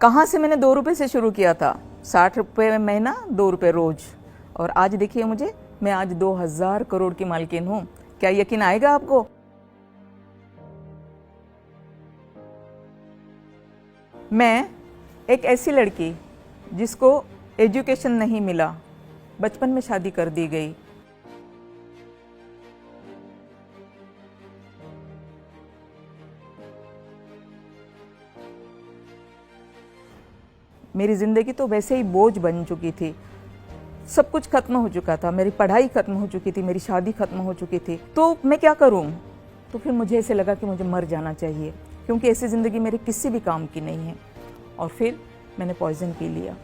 कहाँ से मैंने 2 रुपये से शुरू किया था, 60 रुपये महीना, 2 रुपये रोज, और आज देखिए मुझे, मैं आज 2000 करोड़ की मालकिन हूँ। क्या यकीन आएगा आपको? मैं एक ऐसी लड़की जिसको एजुकेशन नहीं मिला, बचपन में शादी कर दी गई, मेरी ज़िंदगी तो वैसे ही बोझ बन चुकी थी, सब कुछ खत्म हो चुका था, मेरी पढ़ाई खत्म हो चुकी थी, मेरी शादी खत्म हो चुकी थी, तो मैं क्या करूं? तो फिर मुझे ऐसे लगा कि मुझे मर जाना चाहिए, क्योंकि ऐसी ज़िंदगी मेरी किसी भी काम की नहीं है। और फिर मैंने पॉइज़न पी लिया।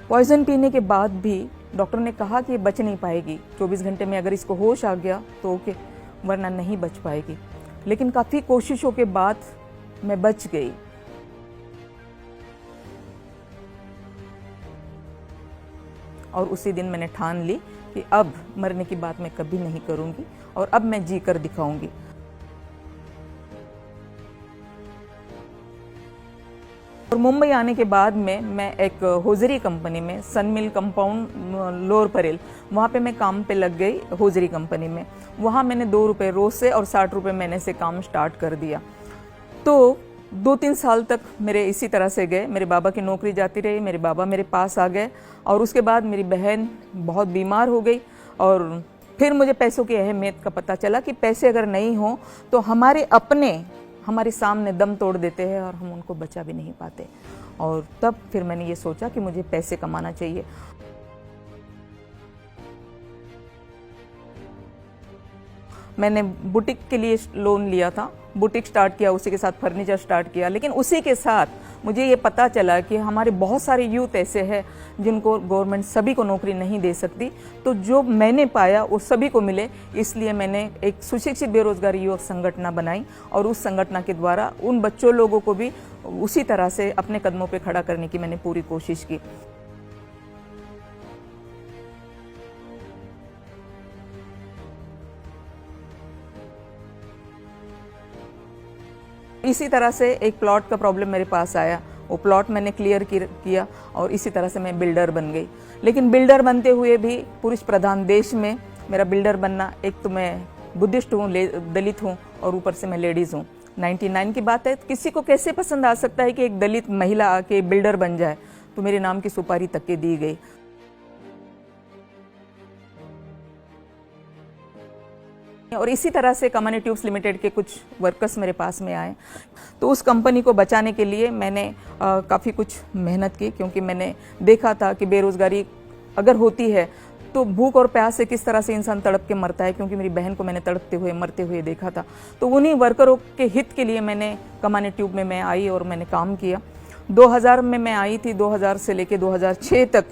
पॉइज़न पीने के बाद भी डॉक्टर ने कहा कि ये बच नहीं पाएगी, 24 घंटे में अगर इसको होश आ गया तो ओके, वरना नहीं बच पाएगी। लेकिन काफ़ी कोशिशों के बाद मैं बच गई। और उसी दिन मैंने ठान ली कि अब मरने की बात मैं कभी नहीं करूंगी और अब मैं जी कर दिखाऊंगी। और मुंबई आने के बाद में मैं एक होजरी कंपनी में, सन मिल कंपाउंड लोअर परेल, वहाँ पे मैं काम पे लग गई होजरी कंपनी में। वहाँ मैंने 2 रुपये रोज से और 60 रुपये महीने से काम स्टार्ट कर दिया। तो 2-3 साल तक मेरे इसी तरह से गए। मेरे बाबा की नौकरी जाती रही, मेरे बाबा मेरे पास आ गए, और उसके बाद मेरी बहन बहुत बीमार हो गई। और फिर मुझे पैसों की अहमियत का पता चला कि पैसे अगर नहीं हो तो हमारे अपने हमारे सामने दम तोड़ देते हैं और हम उनको बचा भी नहीं पाते। और तब फिर मैंने ये सोचा कि मुझे पैसे कमाना चाहिए। मैंने बुटीक के लिए लोन लिया था, बुटीक स्टार्ट किया, उसी के साथ फर्नीचर स्टार्ट किया। लेकिन उसी के साथ मुझे ये पता चला कि हमारे बहुत सारे यूथ ऐसे हैं जिनको गवर्नमेंट सभी को नौकरी नहीं दे सकती। तो जो मैंने पाया वो सभी को मिले, इसलिए मैंने एक सुशिक्षित बेरोजगार युवक संगठन बनाई और उस संगठन के द्वारा उन बच्चों लोगों को भी उसी तरह से अपने कदमों पर खड़ा करने की मैंने पूरी कोशिश की। इसी तरह से एक प्लॉट का प्रॉब्लम मेरे पास आया, वो प्लॉट मैंने क्लियर किया और इसी तरह से मैं बिल्डर बन गई। लेकिन बिल्डर बनते हुए भी पुरुष प्रधान देश में मेरा बिल्डर बनना, एक तो मैं बुद्धिस्ट हूँ, दलित हूँ, और ऊपर से मैं लेडीज़ हूँ। 99 की बात है, किसी को कैसे पसंद आ सकता है कि एक दलित महिला आके बिल्डर बन जाए? तो मेरे नाम की सुपारी तक के दी गई। और इसी तरह से कमानी ट्यूब्स लिमिटेड के कुछ वर्कर्स मेरे पास में आए, तो उस कंपनी को बचाने के लिए मैंने काफ़ी कुछ मेहनत की, क्योंकि मैंने देखा था कि बेरोज़गारी अगर होती है तो भूख और प्यास से किस तरह से इंसान तड़प के मरता है, क्योंकि मेरी बहन को मैंने तड़पते हुए मरते हुए देखा था। तो उन्हीं वर्करों के हित के लिए मैंने कमानी ट्यूब में मैं आई और मैंने काम किया। 2000 में मैं आई थी, 2000 से लेकर 2006 तक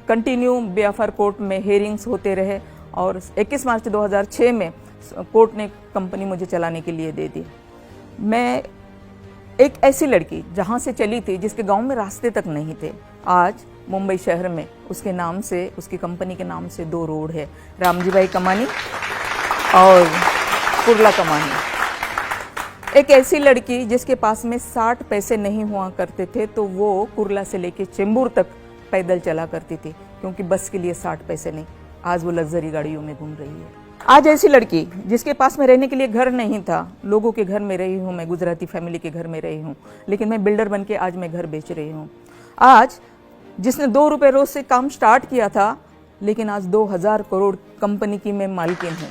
कंटिन्यू बेअफर कोर्ट में हेयरिंग्स होते रहे, और 21 मार्च 2006 में कोर्ट ने कंपनी मुझे चलाने के लिए दे दी। मैं एक ऐसी लड़की जहाँ से चली थी जिसके गांव में रास्ते तक नहीं थे, आज मुंबई शहर में उसके नाम से, उसकी कंपनी के नाम से 2 रोड है, रामजी भाई कमानी और कुर्ला कमानी। एक ऐसी लड़की जिसके पास में 60 पैसे नहीं हुआ करते थे, तो वो कुर्ला से लेके चेंबूर तक पैदल चला करती थी, क्योंकि बस के लिए 60 पैसे नहीं। आज वो लग्जरी गाड़ियों में घूम रही है। आज ऐसी लड़की जिसके पास में रहने के लिए घर नहीं था, लोगों के घर में रही हूँ, मैं गुजराती फैमिली के घर में रही हूँ, लेकिन मैं बिल्डर बन के आज मैं घर बेच रही हूँ। आज जिसने 2 रुपये रोज से काम स्टार्ट किया था, लेकिन आज 2000 करोड़ कंपनी की मैं मालकिन हूँ।